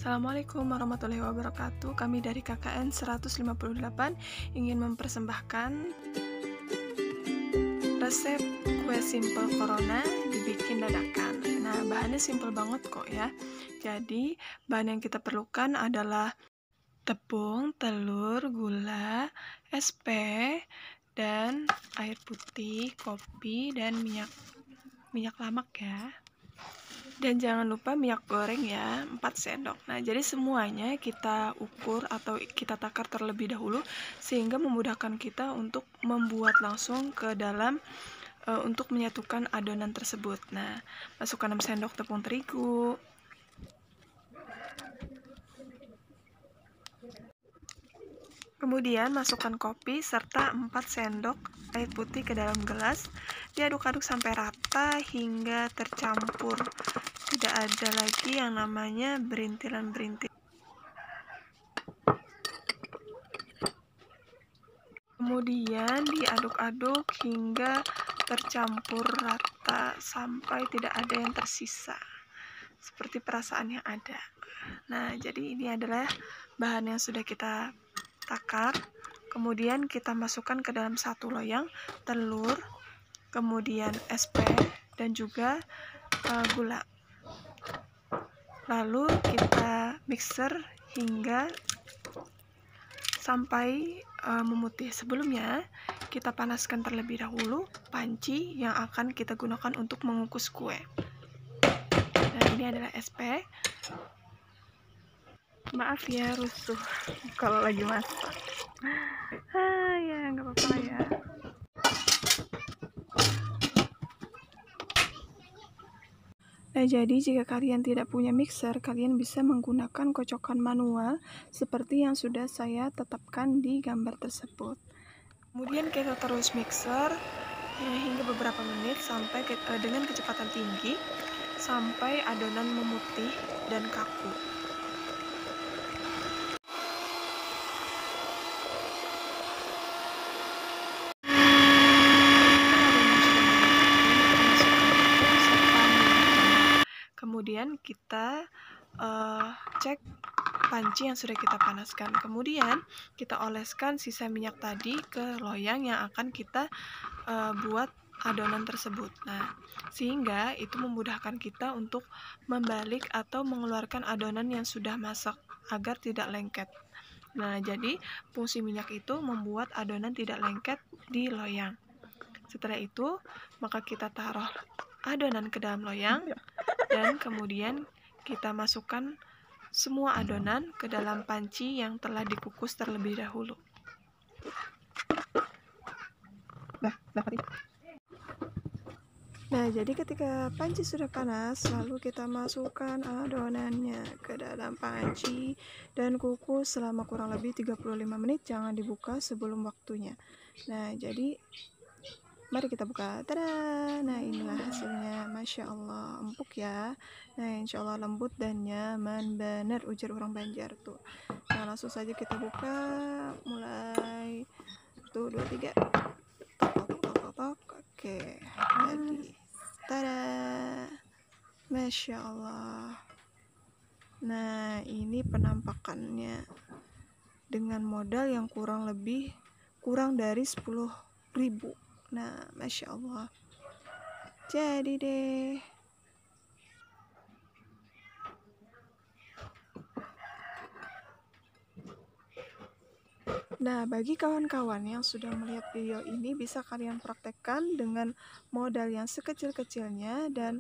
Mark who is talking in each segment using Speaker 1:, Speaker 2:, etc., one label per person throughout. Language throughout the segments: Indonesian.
Speaker 1: Assalamualaikum warahmatullahi wabarakatuh. Kami dari KKN 158 ingin mempersembahkan resep kue simple corona dibikin dadakan. Nah, bahannya simple banget kok ya. Jadi, bahan yang kita perlukan adalah tepung, telur, gula, SP, dan air putih, kopi, dan minyak lamak ya. Dan jangan lupa minyak goreng ya, 4 sendok. Nah, jadi semuanya kita ukur atau kita takar terlebih dahulu sehingga memudahkan kita untuk membuat langsung ke dalam untuk menyatukan adonan tersebut. Nah, masukkan 6 sendok tepung terigu. Kemudian masukkan kopi serta 4 sendok air putih ke dalam gelas. Diaduk-aduk sampai rata hingga tercampur. Tidak ada lagi yang namanya berintilan-berintil. Kemudian diaduk-aduk hingga tercampur rata sampai tidak ada yang tersisa. Seperti perasaan yang ada. Nah, jadi ini adalah bahan yang sudah kita takar. Kemudian kita masukkan ke dalam satu loyang telur, kemudian SP dan juga gula. Lalu kita mixer hingga sampai memutih. Sebelumnya kita panaskan terlebih dahulu panci yang akan kita gunakan untuk mengukus kue. Nah, ini adalah SP. Maaf ya rusuh kalau lagi masak. Ya nggak apa-apa ya. Nah, jadi jika kalian tidak punya mixer, kalian bisa menggunakan kocokan manual seperti yang sudah saya tetapkan di gambar tersebut. Kemudian kita terus mixer hingga beberapa menit sampai dengan kecepatan tinggi sampai adonan memutih dan kaku. Kemudian kita cek panci yang sudah kita panaskan. Kemudian kita oleskan sisa minyak tadi ke loyang yang akan kita buat adonan tersebut. Nah, sehingga itu memudahkan kita untuk membalik atau mengeluarkan adonan yang sudah masak agar tidak lengket. Nah, jadi fungsi minyak itu membuat adonan tidak lengket di loyang. Setelah itu, maka kita taruh adonan ke dalam loyang dan kemudian kita masukkan semua adonan ke dalam panci yang telah dikukus terlebih dahulu. Nah, jadi ketika panci sudah panas, lalu kita masukkan adonannya ke dalam panci dan kukus selama kurang lebih 35 menit. Jangan dibuka sebelum waktunya. Nah, jadi mari kita buka. Tada! Nah, inilah hasilnya. Masya Allah, empuk ya. Nah, insya Allah lembut dan nyaman benar, ujar orang Banjar tuh. Nah, langsung saja kita buka. Mulai 1, 2, 3. Tok. Oke, jadi tada! Masya Allah. Nah, ini penampakannya dengan modal yang kurang dari 10.000. Nah, Masya Allah. Jadi deh. Nah, bagi kawan-kawan yang sudah melihat video ini, bisa kalian praktekkan dengan modal yang sekecil-kecilnya dan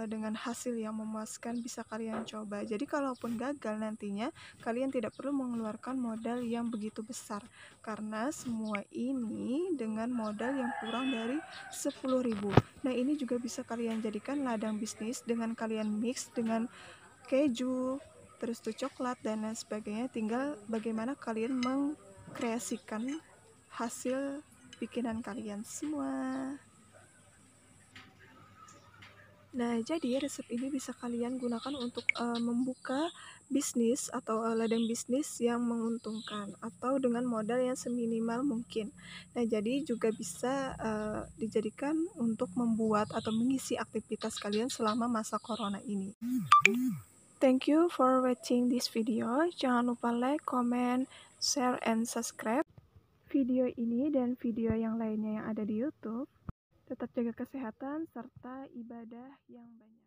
Speaker 1: dengan hasil yang memuaskan bisa kalian coba. Jadi kalaupun gagal nantinya, kalian tidak perlu mengeluarkan modal yang begitu besar karena semua ini dengan modal yang kurang dari 10.000. Nah, ini juga bisa kalian jadikan ladang bisnis dengan kalian mix dengan keju, terus tuh coklat dan lain sebagainya. Tinggal bagaimana kalian mengkreasikan hasil bikinan kalian semua. Nah, jadi resep ini bisa kalian gunakan untuk membuka bisnis atau ladang bisnis yang menguntungkan atau dengan modal yang seminimal mungkin. Nah, jadi juga bisa dijadikan untuk membuat atau mengisi aktivitas kalian selama masa corona ini. Thank you for watching this video. Jangan lupa like, comment, share, and subscribe video ini dan video yang lainnya yang ada di YouTube. Tetap jaga kesehatan serta ibadah yang banyak.